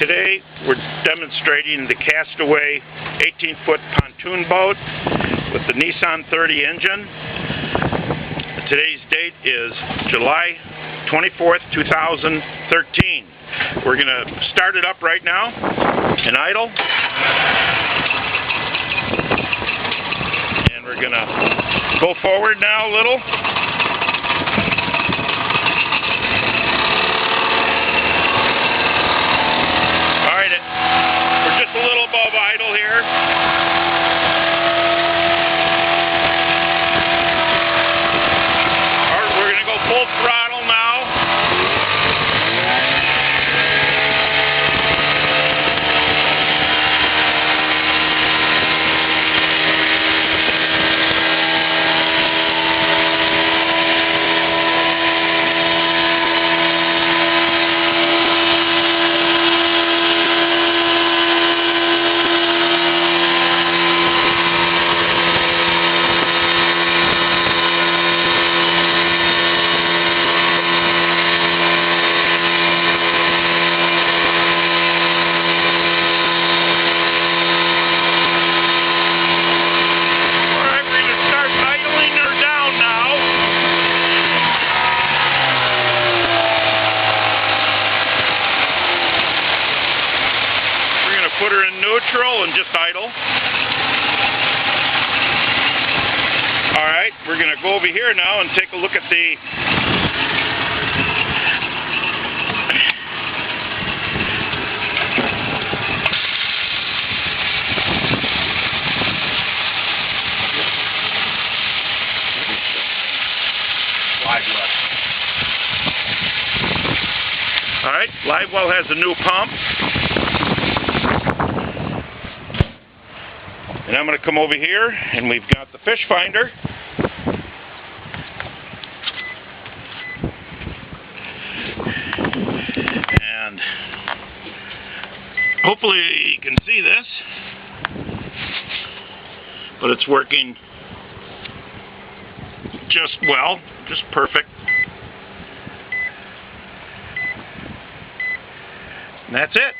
Today we're demonstrating the Castaway 18-foot pontoon boat with the Nissan 30 engine. Today's date is July 24th, 2013. We're going to start it up right now in idle. And we're going to go forward now a little. A little above idle here. Alright, we're going to go full throttle now. Put her in neutral and just idle. Alright, we're going to go over here now and take a look at the live well. Alright, live well has a new pump. And I'm going to come over here, and we've got the fish finder. And hopefully you can see this, but it's working just well, just perfect. And that's it.